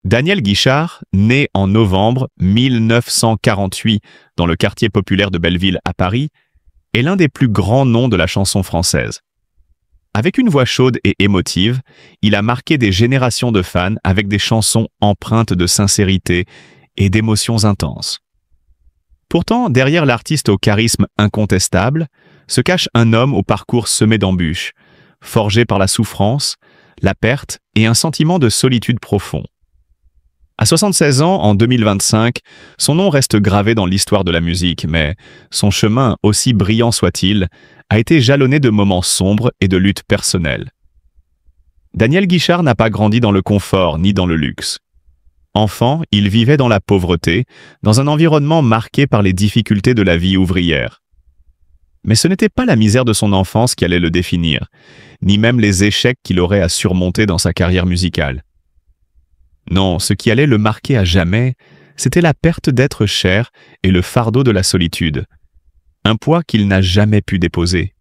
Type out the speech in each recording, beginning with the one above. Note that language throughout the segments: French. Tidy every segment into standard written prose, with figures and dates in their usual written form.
Daniel Guichard, né en novembre 1948 dans le quartier populaire de Belleville à Paris, est l'un des plus grands noms de la chanson française. Avec une voix chaude et émotive, il a marqué des générations de fans avec des chansons empreintes de sincérité et d'émotions intenses. Pourtant, derrière l'artiste au charisme incontestable, se cache un homme au parcours semé d'embûches, forgé par la souffrance, la perte et un sentiment de solitude profond. À 76 ans, en 2025, son nom reste gravé dans l'histoire de la musique, mais son chemin, aussi brillant soit-il, a été jalonné de moments sombres et de luttes personnelles. Daniel Guichard n'a pas grandi dans le confort ni dans le luxe. Enfant, il vivait dans la pauvreté, dans un environnement marqué par les difficultés de la vie ouvrière. Mais ce n'était pas la misère de son enfance qui allait le définir, ni même les échecs qu'il aurait à surmonter dans sa carrière musicale. Non, ce qui allait le marquer à jamais, c'était la perte d'être cher et le fardeau de la solitude, un poids qu'il n'a jamais pu déposer.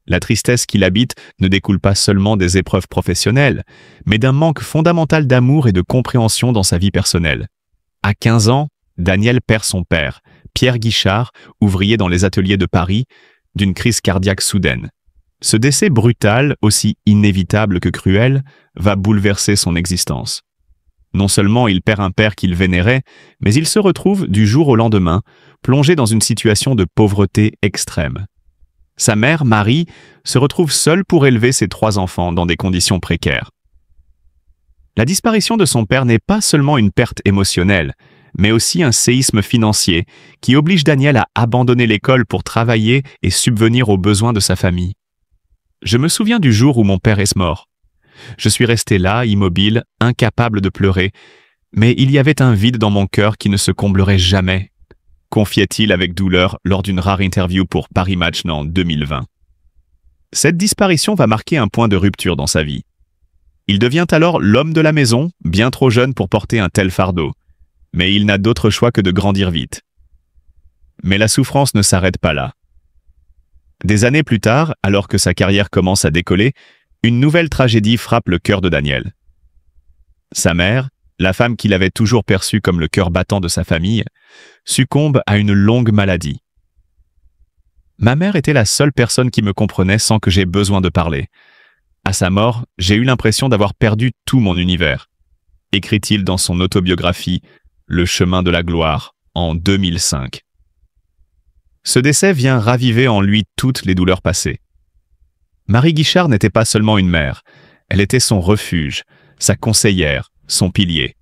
La tristesse qui l'habite ne découle pas seulement des épreuves professionnelles, mais d'un manque fondamental d'amour et de compréhension dans sa vie personnelle. À 15 ans, Daniel perd son père, Pierre Guichard, ouvrier dans les ateliers de Paris, d'une crise cardiaque soudaine. Ce décès brutal, aussi inévitable que cruel, va bouleverser son existence. Non seulement il perd un père qu'il vénérait, mais il se retrouve du jour au lendemain, plongé dans une situation de pauvreté extrême. Sa mère, Marie, se retrouve seule pour élever ses 3 enfants dans des conditions précaires. La disparition de son père n'est pas seulement une perte émotionnelle, mais aussi un séisme financier qui oblige Daniel à abandonner l'école pour travailler et subvenir aux besoins de sa famille. Je me souviens du jour où mon père est mort. Je suis resté là, immobile, incapable de pleurer, mais il y avait un vide dans mon cœur qui ne se comblerait jamais, confiait-il avec douleur lors d'une rare interview pour Paris Match en 2020. Cette disparition va marquer un point de rupture dans sa vie. Il devient alors l'homme de la maison, bien trop jeune pour porter un tel fardeau, mais il n'a d'autre choix que de grandir vite. Mais la souffrance ne s'arrête pas là. Des années plus tard, alors que sa carrière commence à décoller, une nouvelle tragédie frappe le cœur de Daniel. Sa mère, la femme qu'il avait toujours perçue comme le cœur battant de sa famille, succombe à une longue maladie. Ma mère était la seule personne qui me comprenait sans que j'aie besoin de parler. À sa mort, j'ai eu l'impression d'avoir perdu tout mon univers, écrit-il dans son autobiographie « Le chemin de la gloire » en 2005. Ce décès vient raviver en lui toutes les douleurs passées. Marie Guichard n'était pas seulement une mère, elle était son refuge, sa conseillère, son pilier.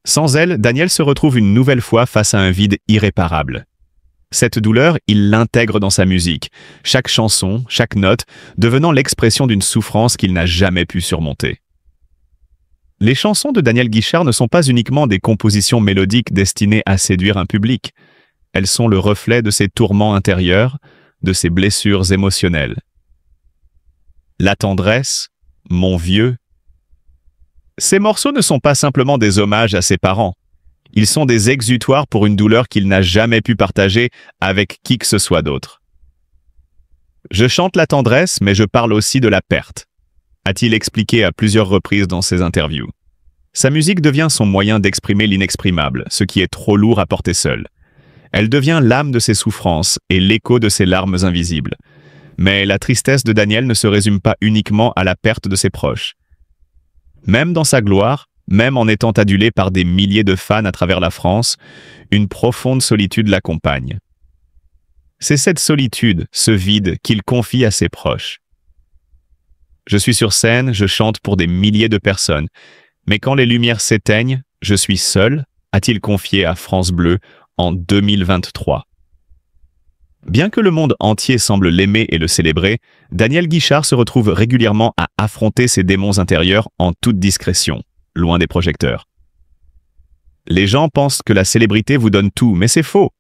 Sans elle, Daniel se retrouve une nouvelle fois face à un vide irréparable. Cette douleur, il l'intègre dans sa musique, chaque chanson, chaque note, devenant l'expression d'une souffrance qu'il n'a jamais pu surmonter. Les chansons de Daniel Guichard ne sont pas uniquement des compositions mélodiques destinées à séduire un public. Elles sont le reflet de ses tourments intérieurs, de ses blessures émotionnelles. La tendresse, mon vieux. Ces morceaux ne sont pas simplement des hommages à ses parents. Ils sont des exutoires pour une douleur qu'il n'a jamais pu partager avec qui que ce soit d'autre. Je chante la tendresse, mais je parle aussi de la perte, a-t-il expliqué à plusieurs reprises dans ses interviews. Sa musique devient son moyen d'exprimer l'inexprimable, ce qui est trop lourd à porter seul. Elle devient l'âme de ses souffrances et l'écho de ses larmes invisibles. Mais la tristesse de Daniel ne se résume pas uniquement à la perte de ses proches. Même dans sa gloire, même en étant adulé par des milliers de fans à travers la France, une profonde solitude l'accompagne. C'est cette solitude, ce vide, qu'il confie à ses proches. Je suis sur scène, je chante pour des milliers de personnes, mais quand les lumières s'éteignent, je suis seul, a-t-il confié à France Bleu en 2023. Bien que le monde entier semble l'aimer et le célébrer, Daniel Guichard se retrouve régulièrement à affronter ses démons intérieurs en toute discrétion, loin des projecteurs. Les gens pensent que la célébrité vous donne tout, mais c'est faux.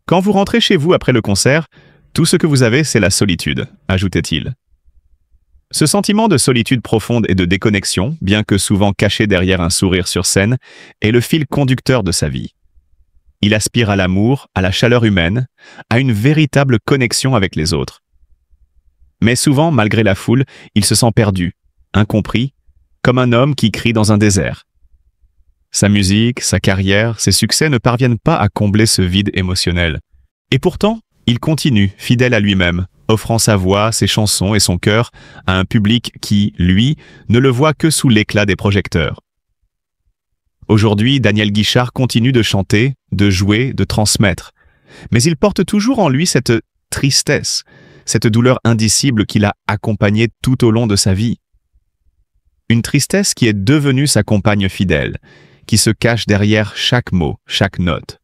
Quand vous rentrez chez vous après le concert, tout ce que vous avez, c'est la solitude, ajoutait-il. Ce sentiment de solitude profonde et de déconnexion, bien que souvent caché derrière un sourire sur scène, est le fil conducteur de sa vie. Il aspire à l'amour, à la chaleur humaine, à une véritable connexion avec les autres. Mais souvent, malgré la foule, il se sent perdu, incompris, comme un homme qui crie dans un désert. Sa musique, sa carrière, ses succès ne parviennent pas à combler ce vide émotionnel. Et pourtant, il continue, fidèle à lui-même, offrant sa voix, ses chansons et son cœur à un public qui, lui, ne le voit que sous l'éclat des projecteurs. Aujourd'hui, Daniel Guichard continue de chanter, de jouer, de transmettre. Mais il porte toujours en lui cette tristesse, cette douleur indicible qui l'a accompagné tout au long de sa vie. Une tristesse qui est devenue sa compagne fidèle, qui se cache derrière chaque mot, chaque note.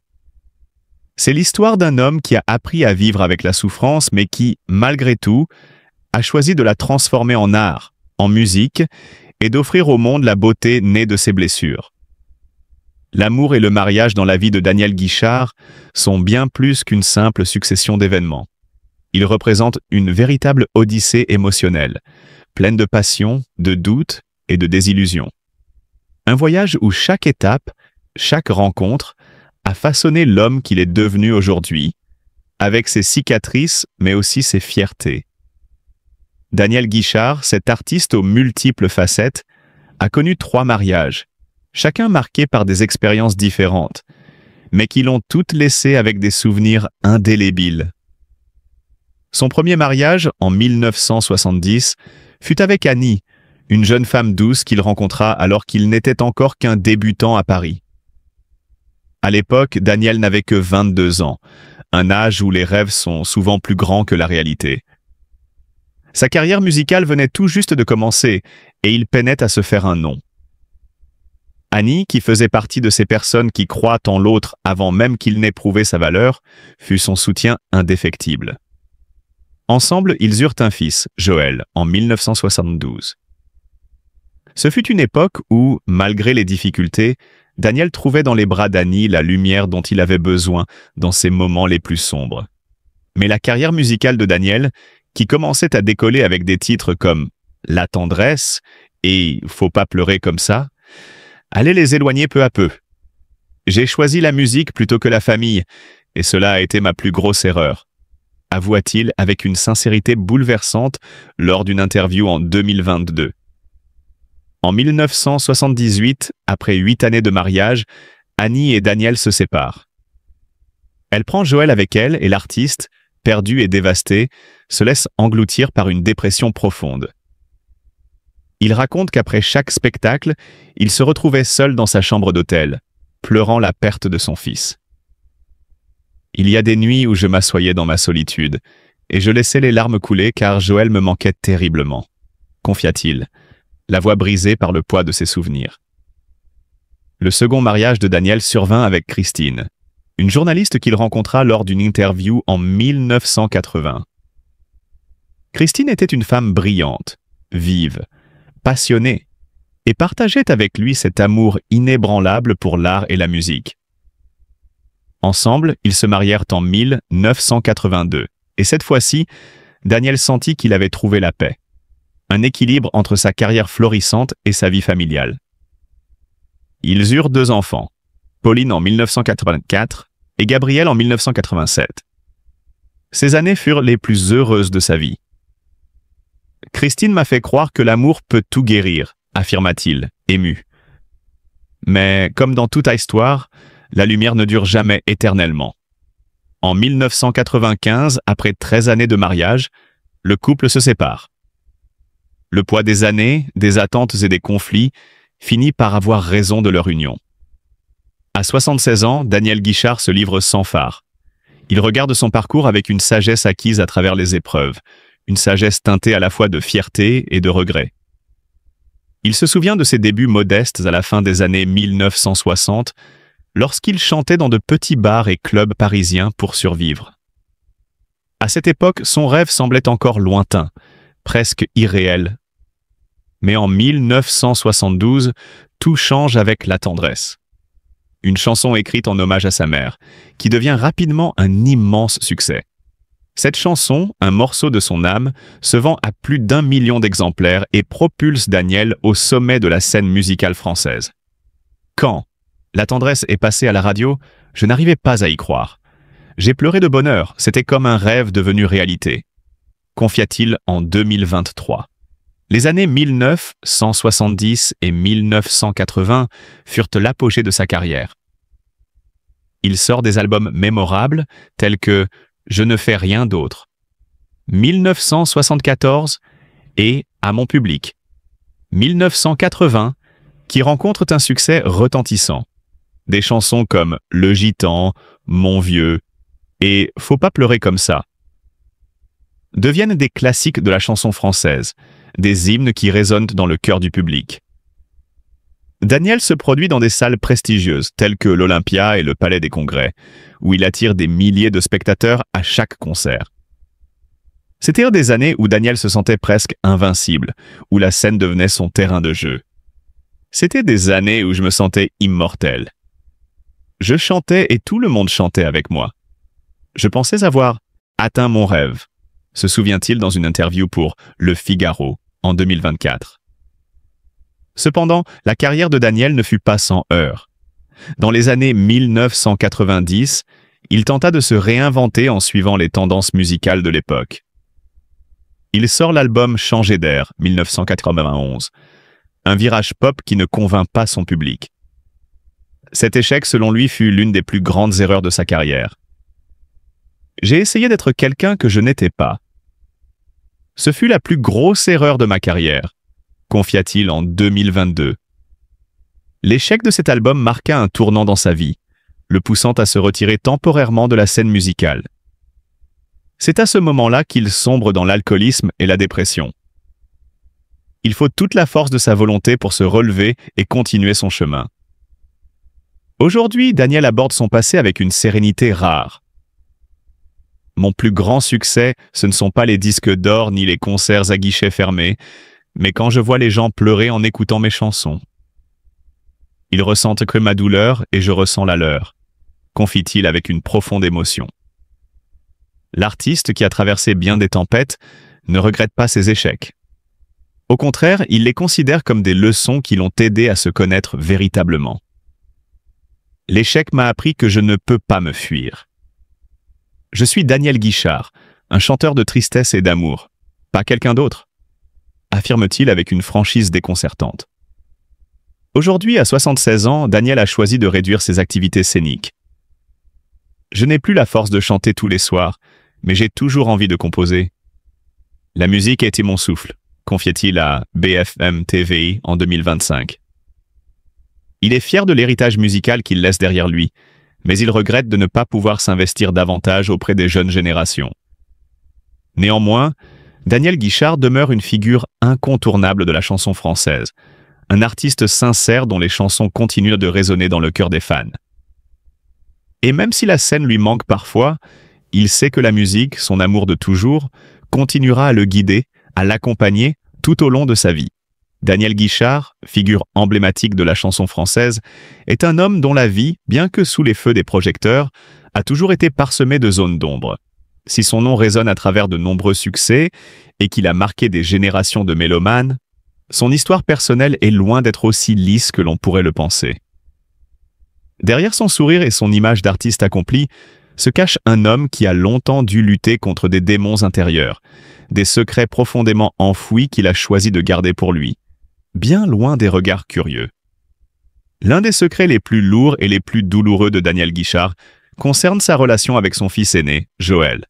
C'est l'histoire d'un homme qui a appris à vivre avec la souffrance, mais qui, malgré tout, a choisi de la transformer en art, en musique, et d'offrir au monde la beauté née de ses blessures. L'amour et le mariage dans la vie de Daniel Guichard sont bien plus qu'une simple succession d'événements. Ils représentent une véritable odyssée émotionnelle, pleine de passion, de doutes et de désillusions. Un voyage où chaque étape, chaque rencontre, a façonné l'homme qu'il est devenu aujourd'hui, avec ses cicatrices mais aussi ses fiertés. Daniel Guichard, cet artiste aux multiples facettes, a connu 3 mariages, chacun marqué par des expériences différentes, mais qui l'ont toutes laissé avec des souvenirs indélébiles. Son premier mariage, en 1970, fut avec Annie, une jeune femme douce qu'il rencontra alors qu'il n'était encore qu'un débutant à Paris. À l'époque, Daniel n'avait que 22 ans, un âge où les rêves sont souvent plus grands que la réalité. Sa carrière musicale venait tout juste de commencer et il peinait à se faire un nom. Annie, qui faisait partie de ces personnes qui croient en l'autre avant même qu'il n'ait prouvé sa valeur, fut son soutien indéfectible. Ensemble, ils eurent un fils, Joël, en 1972. Ce fut une époque où, malgré les difficultés, Daniel trouvait dans les bras d'Annie la lumière dont il avait besoin dans ses moments les plus sombres. Mais la carrière musicale de Daniel, qui commençait à décoller avec des titres comme « La tendresse » et « Faut pas pleurer comme ça », allait les éloigner peu à peu. « J'ai choisi la musique plutôt que la famille, et cela a été ma plus grosse erreur », avoua-t-il avec une sincérité bouleversante lors d'une interview en 2022. En 1978, après 8 années de mariage, Annie et Daniel se séparent. Elle prend Joël avec elle et l'artiste, perdu et dévasté, se laisse engloutir par une dépression profonde. Il raconte qu'après chaque spectacle, il se retrouvait seul dans sa chambre d'hôtel, pleurant la perte de son fils. « Il y a des nuits où je m'assoyais dans ma solitude, et je laissais les larmes couler car Joël me manquait terriblement, » confia-t-il, la voix brisée par le poids de ses souvenirs. Le second mariage de Daniel survint avec Christine, une journaliste qu'il rencontra lors d'une interview en 1980. Christine était une femme brillante, vive, passionnée, et partageait avec lui cet amour inébranlable pour l'art et la musique. Ensemble, ils se marièrent en 1982, et cette fois-ci, Daniel sentit qu'il avait trouvé la paix, un équilibre entre sa carrière florissante et sa vie familiale. Ils eurent 2 enfants, Pauline en 1984 et Gabriel en 1987. Ces années furent les plus heureuses de sa vie. « Christine m'a fait croire que l'amour peut tout guérir », affirma-t-il, ému. Mais, comme dans toute histoire, la lumière ne dure jamais éternellement. En 1995, après 13 années de mariage, le couple se sépare. Le poids des années, des attentes et des conflits finit par avoir raison de leur union. À 76 ans, Daniel Guichard se livre sans phare. Il regarde son parcours avec une sagesse acquise à travers les épreuves, une sagesse teintée à la fois de fierté et de regret. Il se souvient de ses débuts modestes à la fin des années 1960, lorsqu'il chantait dans de petits bars et clubs parisiens pour survivre. À cette époque, son rêve semblait encore lointain, presque irréel. Mais en 1972, tout change avec La tendresse. Une chanson écrite en hommage à sa mère, qui devient rapidement un immense succès. Cette chanson, un morceau de son âme, se vend à plus d'1 million d'exemplaires et propulse Daniel au sommet de la scène musicale française. Quand La tendresse est passée à la radio, je n'arrivais pas à y croire. J'ai pleuré de bonheur, c'était comme un rêve devenu réalité, confia-t-il en 2023. Les années 1970 et 1980 furent l'apogée de sa carrière. Il sort des albums mémorables tels que « Je ne fais rien d'autre », 1974 et « À mon public », 1980, qui rencontrent un succès retentissant. Des chansons comme « Le Gitan »,« Mon vieux » et « Faut pas pleurer comme ça » deviennent des classiques de la chanson française, des hymnes qui résonnent dans le cœur du public. Daniel se produit dans des salles prestigieuses telles que l'Olympia et le Palais des Congrès, où il attire des milliers de spectateurs à chaque concert. C'était des années où Daniel se sentait presque invincible, où la scène devenait son terrain de jeu. C'était des années où je me sentais immortel. Je chantais et tout le monde chantait avec moi. Je pensais avoir atteint mon rêve, se souvient-il dans une interview pour Le Figaro en 2024. Cependant, la carrière de Daniel ne fut pas sans heurts. Dans les années 1990, il tenta de se réinventer en suivant les tendances musicales de l'époque. Il sort l'album Changer d'air, 1991, un virage pop qui ne convainc pas son public. Cet échec, selon lui, fut l'une des plus grandes erreurs de sa carrière. J'ai essayé d'être quelqu'un que je n'étais pas. Ce fut la plus grosse erreur de ma carrière, confia-t-il en 2022. L'échec de cet album marqua un tournant dans sa vie, le poussant à se retirer temporairement de la scène musicale. C'est à ce moment-là qu'il sombre dans l'alcoolisme et la dépression. Il faut toute la force de sa volonté pour se relever et continuer son chemin. Aujourd'hui, Daniel aborde son passé avec une sérénité rare. Mon plus grand succès, ce ne sont pas les disques d'or ni les concerts à guichets fermés, mais quand je vois les gens pleurer en écoutant mes chansons. Ils ressentent que ma douleur et je ressens la leur, confie-t-il avec une profonde émotion. L'artiste qui a traversé bien des tempêtes ne regrette pas ses échecs. Au contraire, il les considère comme des leçons qui l'ont aidé à se connaître véritablement. L'échec m'a appris que je ne peux pas me fuir. Je suis Daniel Guichard, un chanteur de tristesse et d'amour, pas quelqu'un d'autre, affirme-t-il avec une franchise déconcertante. Aujourd'hui, à 76 ans, Daniel a choisi de réduire ses activités scéniques. Je n'ai plus la force de chanter tous les soirs, mais j'ai toujours envie de composer. La musique a été mon souffle, confiait-il à BFM TV en 2025. Il est fier de l'héritage musical qu'il laisse derrière lui, mais il regrette de ne pas pouvoir s'investir davantage auprès des jeunes générations. Néanmoins, Daniel Guichard demeure une figure incontournable de la chanson française, un artiste sincère dont les chansons continuent de résonner dans le cœur des fans. Et même si la scène lui manque parfois, il sait que la musique, son amour de toujours, continuera à le guider, à l'accompagner tout au long de sa vie. Daniel Guichard, figure emblématique de la chanson française, est un homme dont la vie, bien que sous les feux des projecteurs, a toujours été parsemée de zones d'ombre. Si son nom résonne à travers de nombreux succès et qu'il a marqué des générations de mélomanes, son histoire personnelle est loin d'être aussi lisse que l'on pourrait le penser. Derrière son sourire et son image d'artiste accompli, se cache un homme qui a longtemps dû lutter contre des démons intérieurs, des secrets profondément enfouis qu'il a choisi de garder pour lui, bien loin des regards curieux. L'un des secrets les plus lourds et les plus douloureux de Daniel Guichard concerne sa relation avec son fils aîné, Joël.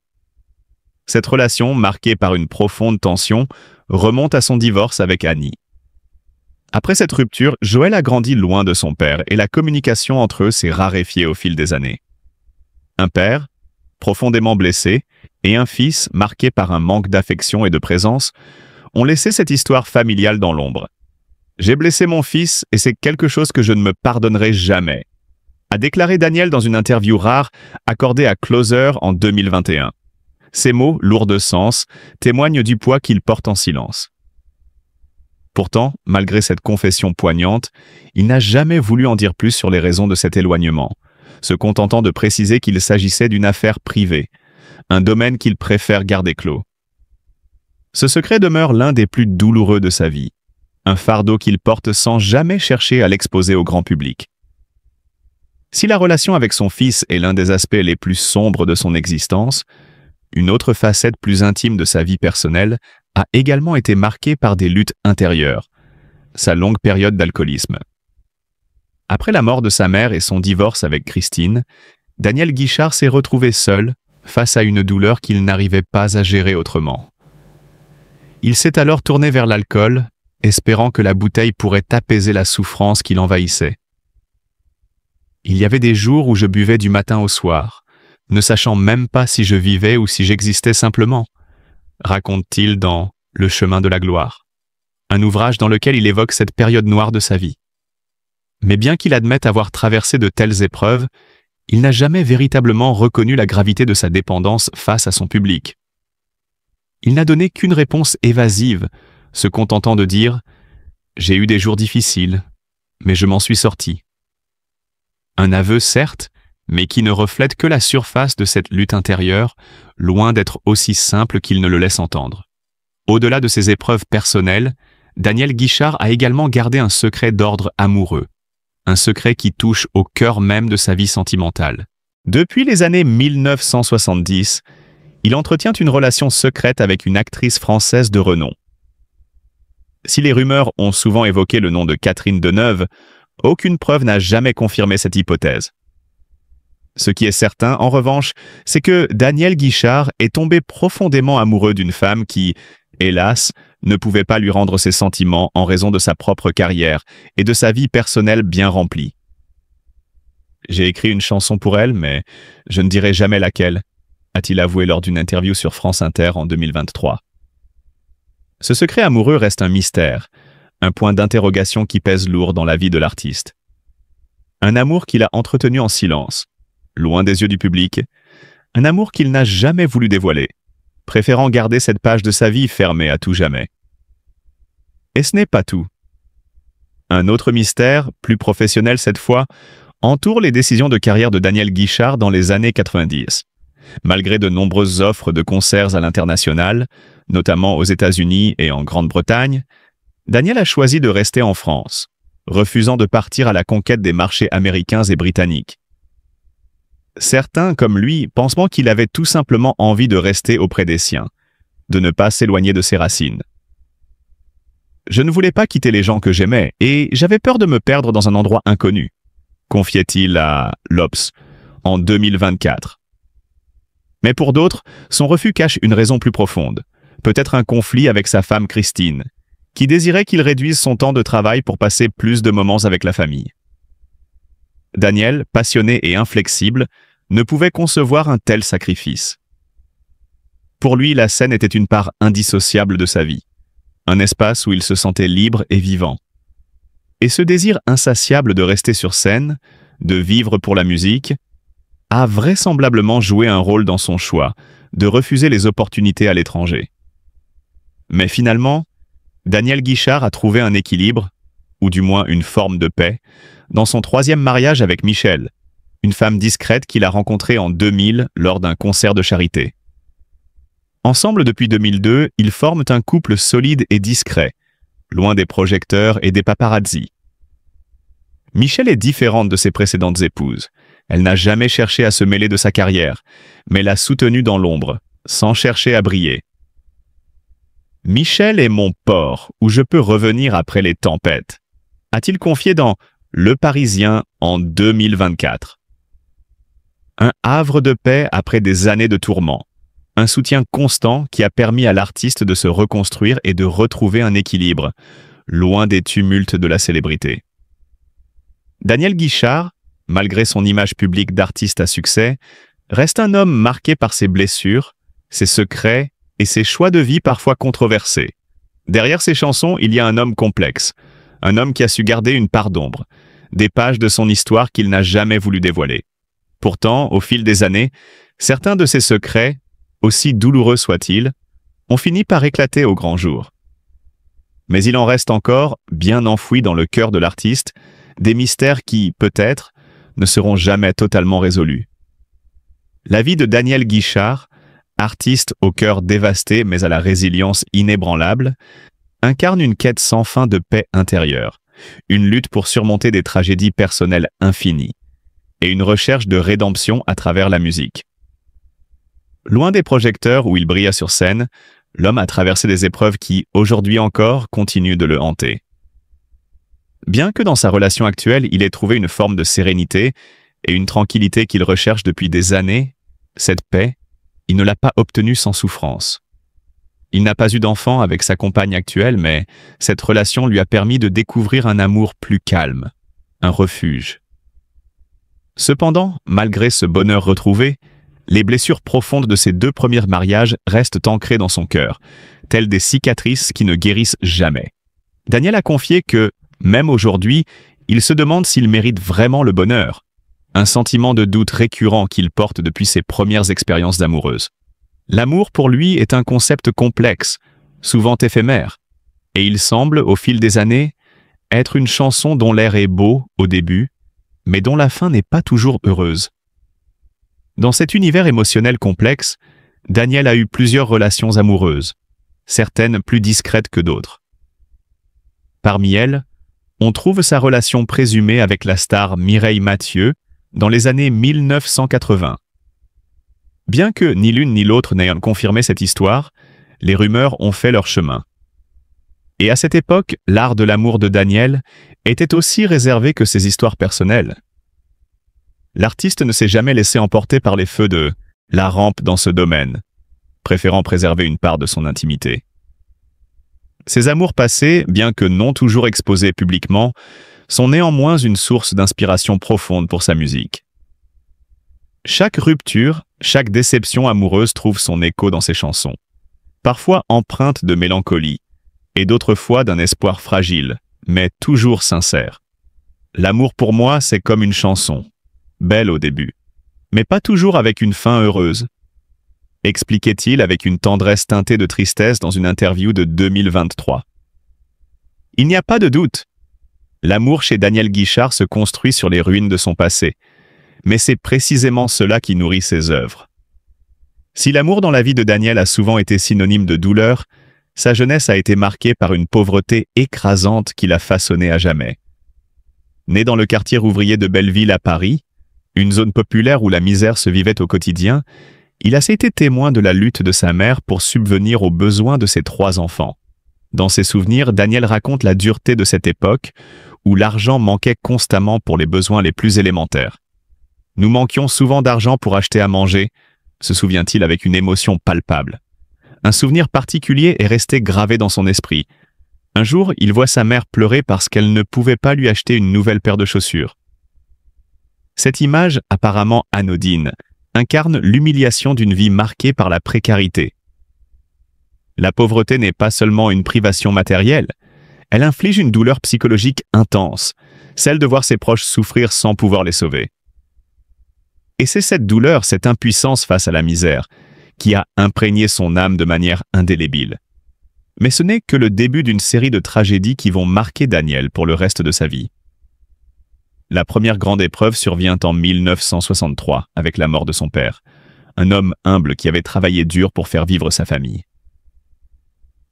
Cette relation, marquée par une profonde tension, remonte à son divorce avec Annie. Après cette rupture, Joël a grandi loin de son père et la communication entre eux s'est raréfiée au fil des années. Un père, profondément blessé, et un fils marqué par un manque d'affection et de présence, ont laissé cette histoire familiale dans l'ombre. « J'ai blessé mon fils et c'est quelque chose que je ne me pardonnerai jamais », a déclaré Daniel dans une interview rare accordée à Closer en 2021. Ces mots, lourds de sens, témoignent du poids qu'il porte en silence. Pourtant, malgré cette confession poignante, il n'a jamais voulu en dire plus sur les raisons de cet éloignement, se contentant de préciser qu'il s'agissait d'une affaire privée, un domaine qu'il préfère garder clos. Ce secret demeure l'un des plus douloureux de sa vie, un fardeau qu'il porte sans jamais chercher à l'exposer au grand public. Si la relation avec son fils est l'un des aspects les plus sombres de son existence, une autre facette plus intime de sa vie personnelle a également été marquée par des luttes intérieures, sa longue période d'alcoolisme. Après la mort de sa mère et son divorce avec Christine, Daniel Guichard s'est retrouvé seul face à une douleur qu'il n'arrivait pas à gérer autrement. Il s'est alors tourné vers l'alcool, espérant que la bouteille pourrait apaiser la souffrance qui l'envahissait. Il y avait des jours où je buvais du matin au soir, ne sachant même pas si je vivais ou si j'existais simplement, raconte-t-il dans Le chemin de la gloire, un ouvrage dans lequel il évoque cette période noire de sa vie. Mais bien qu'il admette avoir traversé de telles épreuves, il n'a jamais véritablement reconnu la gravité de sa dépendance face à son public. Il n'a donné qu'une réponse évasive, se contentant de dire « J'ai eu des jours difficiles, mais je m'en suis sorti ». Un aveu certes, mais qui ne reflète que la surface de cette lutte intérieure, loin d'être aussi simple qu'il ne le laisse entendre. Au-delà de ses épreuves personnelles, Daniel Guichard a également gardé un secret d'ordre amoureux, un secret qui touche au cœur même de sa vie sentimentale. Depuis les années 1970, il entretient une relation secrète avec une actrice française de renom. Si les rumeurs ont souvent évoqué le nom de Catherine Deneuve, aucune preuve n'a jamais confirmé cette hypothèse. Ce qui est certain, en revanche, c'est que Daniel Guichard est tombé profondément amoureux d'une femme qui, hélas, ne pouvait pas lui rendre ses sentiments en raison de sa propre carrière et de sa vie personnelle bien remplie. J'ai écrit une chanson pour elle, mais je ne dirai jamais laquelle, a-t-il avoué lors d'une interview sur France Inter en 2023. Ce secret amoureux reste un mystère, un point d'interrogation qui pèse lourd dans la vie de l'artiste. Un amour qu'il a entretenu en silence, loin des yeux du public, un amour qu'il n'a jamais voulu dévoiler, préférant garder cette page de sa vie fermée à tout jamais. Et ce n'est pas tout. Un autre mystère, plus professionnel cette fois, entoure les décisions de carrière de Daniel Guichard dans les années 90. Malgré de nombreuses offres de concerts à l'international, notamment aux États-Unis et en Grande-Bretagne, Daniel a choisi de rester en France, refusant de partir à la conquête des marchés américains et britanniques. Certains, comme lui, pensent qu'il avait tout simplement envie de rester auprès des siens, de ne pas s'éloigner de ses racines. Je ne voulais pas quitter les gens que j'aimais et j'avais peur de me perdre dans un endroit inconnu, confiait-il à l'Obs en 2024. Mais pour d'autres, son refus cache une raison plus profonde, peut-être un conflit avec sa femme Christine, qui désirait qu'il réduise son temps de travail pour passer plus de moments avec la famille. Daniel, passionné et inflexible, ne pouvait concevoir un tel sacrifice. Pour lui, la scène était une part indissociable de sa vie, un espace où il se sentait libre et vivant. Et ce désir insatiable de rester sur scène, de vivre pour la musique, a vraisemblablement joué un rôle dans son choix de refuser les opportunités à l'étranger. Mais finalement, Daniel Guichard a trouvé un équilibre, ou du moins une forme de paix, dans son troisième mariage avec Michel, une femme discrète qu'il a rencontrée en 2000 lors d'un concert de charité. Ensemble depuis 2002, ils forment un couple solide et discret, loin des projecteurs et des paparazzis. Michel est différente de ses précédentes épouses. Elle n'a jamais cherché à se mêler de sa carrière, mais l'a soutenue dans l'ombre, sans chercher à briller. Michel est mon port où je peux revenir après les tempêtes, a-t-il confié dans Le Parisien en 2024. Un havre de paix après des années de tourments, un soutien constant qui a permis à l'artiste de se reconstruire et de retrouver un équilibre, loin des tumultes de la célébrité. Daniel Guichard, malgré son image publique d'artiste à succès, reste un homme marqué par ses blessures, ses secrets et ses choix de vie parfois controversés. Derrière ses chansons, il y a un homme complexe, un homme qui a su garder une part d'ombre, des pages de son histoire qu'il n'a jamais voulu dévoiler. Pourtant, au fil des années, certains de ses secrets, aussi douloureux soient-ils, ont fini par éclater au grand jour. Mais il en reste encore, bien enfouis dans le cœur de l'artiste, des mystères qui, peut-être, ne seront jamais totalement résolus. La vie de Daniel Guichard, artiste au cœur dévasté mais à la résilience inébranlable, incarne une quête sans fin de paix intérieure, une lutte pour surmonter des tragédies personnelles infinies, et une recherche de rédemption à travers la musique. Loin des projecteurs où il brilla sur scène, l'homme a traversé des épreuves qui, aujourd'hui encore, continuent de le hanter. Bien que dans sa relation actuelle, il ait trouvé une forme de sérénité et une tranquillité qu'il recherche depuis des années, cette paix, il ne l'a pas obtenue sans souffrance. Il n'a pas eu d'enfant avec sa compagne actuelle, mais cette relation lui a permis de découvrir un amour plus calme, un refuge. Cependant, malgré ce bonheur retrouvé, les blessures profondes de ses 2 premiers mariages restent ancrées dans son cœur, telles des cicatrices qui ne guérissent jamais. Daniel a confié que, même aujourd'hui, il se demande s'il mérite vraiment le bonheur, un sentiment de doute récurrent qu'il porte depuis ses premières expériences amoureuses. L'amour pour lui est un concept complexe, souvent éphémère, et il semble, au fil des années, être une chanson dont l'air est beau au début, mais dont la fin n'est pas toujours heureuse. Dans cet univers émotionnel complexe, Daniel a eu plusieurs relations amoureuses, certaines plus discrètes que d'autres. Parmi elles, on trouve sa relation présumée avec la star Mireille Mathieu dans les années 1980. Bien que ni l'une ni l'autre n'aient confirmé cette histoire, les rumeurs ont fait leur chemin. Et à cette époque, l'art de l'amour de Daniel était aussi réservé que ses histoires personnelles. L'artiste ne s'est jamais laissé emporter par les feux de la rampe dans ce domaine, préférant préserver une part de son intimité. Ses amours passés, bien que non toujours exposés publiquement, sont néanmoins une source d'inspiration profonde pour sa musique. Chaque rupture, chaque déception amoureuse trouve son écho dans ses chansons, parfois empreintes de mélancolie, et d'autres fois d'un espoir fragile, mais toujours sincère. L'amour pour moi, c'est comme une chanson, belle au début, mais pas toujours avec une fin heureuse, expliquait-il avec une tendresse teintée de tristesse dans une interview de 2023. Il n'y a pas de doute. L'amour chez Daniel Guichard se construit sur les ruines de son passé, mais c'est précisément cela qui nourrit ses œuvres. Si l'amour dans la vie de Daniel a souvent été synonyme de douleur, sa jeunesse a été marquée par une pauvreté écrasante qui l'a façonné à jamais. Né dans le quartier ouvrier de Belleville à Paris, une zone populaire où la misère se vivait au quotidien, il a été témoin de la lutte de sa mère pour subvenir aux besoins de ses 3 enfants. Dans ses souvenirs, Daniel raconte la dureté de cette époque où l'argent manquait constamment pour les besoins les plus élémentaires. « Nous manquions souvent d'argent pour acheter à manger », se souvient-il avec une émotion palpable. Un souvenir particulier est resté gravé dans son esprit. Un jour, il voit sa mère pleurer parce qu'elle ne pouvait pas lui acheter une nouvelle paire de chaussures. Cette image, apparemment anodine, incarne l'humiliation d'une vie marquée par la précarité. La pauvreté n'est pas seulement une privation matérielle, elle inflige une douleur psychologique intense, celle de voir ses proches souffrir sans pouvoir les sauver. Et c'est cette douleur, cette impuissance face à la misère, qui a imprégné son âme de manière indélébile. Mais ce n'est que le début d'une série de tragédies qui vont marquer Daniel pour le reste de sa vie. La première grande épreuve survient en 1963, avec la mort de son père, un homme humble qui avait travaillé dur pour faire vivre sa famille.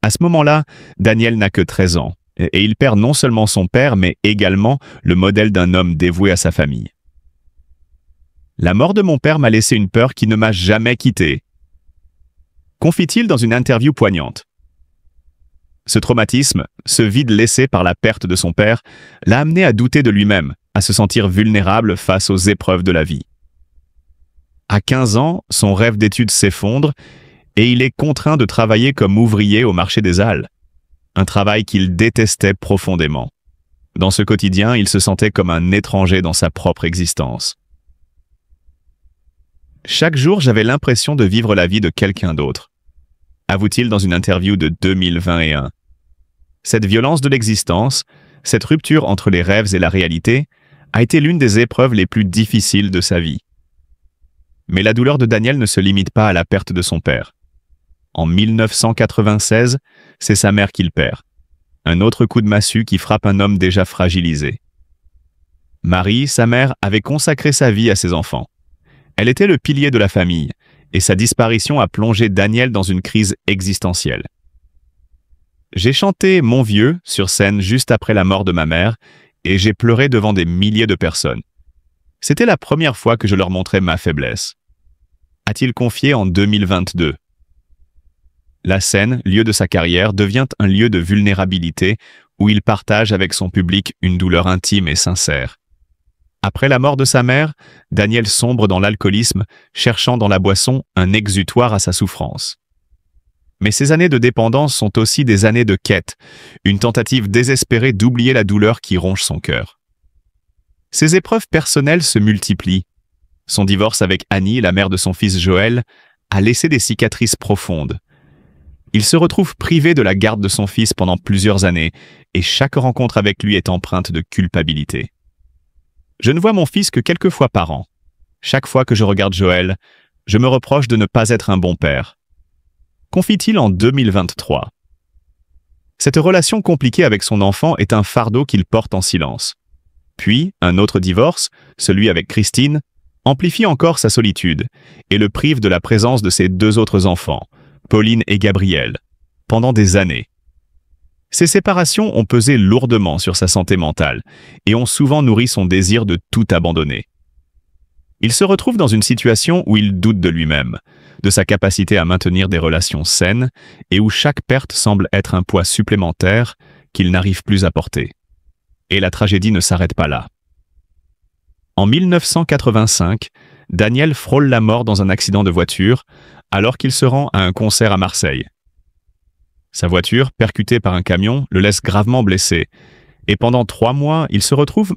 À ce moment-là, Daniel n'a que 13 ans, et il perd non seulement son père, mais également le modèle d'un homme dévoué à sa famille. La mort de mon père m'a laissé une peur qui ne m'a jamais quitté, confie-t-il dans une interview poignante. Ce traumatisme, ce vide laissé par la perte de son père, l'a amené à douter de lui-même, à se sentir vulnérable face aux épreuves de la vie. À 15 ans, son rêve d'études s'effondre et il est contraint de travailler comme ouvrier au marché des Halles, un travail qu'il détestait profondément. Dans ce quotidien, il se sentait comme un étranger dans sa propre existence. Chaque jour, j'avais l'impression de vivre la vie de quelqu'un d'autre, avoue-t-il dans une interview de 2021. Cette violence de l'existence, cette rupture entre les rêves et la réalité, a été l'une des épreuves les plus difficiles de sa vie. Mais la douleur de Daniel ne se limite pas à la perte de son père. En 1996, c'est sa mère qu'il perd. Un autre coup de massue qui frappe un homme déjà fragilisé. Marie, sa mère, avait consacré sa vie à ses enfants. Elle était le pilier de la famille, et sa disparition a plongé Daniel dans une crise existentielle. J'ai chanté Mon vieux sur scène juste après la mort de ma mère, et j'ai pleuré devant des milliers de personnes. C'était la première fois que je leur montrais ma faiblesse. A-t-il confié en 2022. la scène, lieu de sa carrière, devient un lieu de vulnérabilité où il partage avec son public une douleur intime et sincère. Après la mort de sa mère, Daniel sombre dans l'alcoolisme, cherchant dans la boisson un exutoire à sa souffrance. Mais ces années de dépendance sont aussi des années de quête, une tentative désespérée d'oublier la douleur qui ronge son cœur. Ses épreuves personnelles se multiplient. Son divorce avec Annie, la mère de son fils Joël, a laissé des cicatrices profondes. Il se retrouve privé de la garde de son fils pendant plusieurs années, et chaque rencontre avec lui est empreinte de culpabilité. Je ne vois mon fils que quelques fois par an. Chaque fois que je regarde Joël, je me reproche de ne pas être un bon père. Confie-t-il en 2023. Cette relation compliquée avec son enfant est un fardeau qu'il porte en silence. Puis, un autre divorce, celui avec Christine, amplifie encore sa solitude et le prive de la présence de ses deux autres enfants, Pauline et Gabriel, pendant des années. Ces séparations ont pesé lourdement sur sa santé mentale et ont souvent nourri son désir de tout abandonner. Il se retrouve dans une situation où il doute de lui-même, de sa capacité à maintenir des relations saines et où chaque perte semble être un poids supplémentaire qu'il n'arrive plus à porter. Et la tragédie ne s'arrête pas là. En 1985, Daniel frôle la mort dans un accident de voiture alors qu'il se rend à un concert à Marseille. Sa voiture, percutée par un camion, le laisse gravement blessé et pendant 3 mois, il se retrouve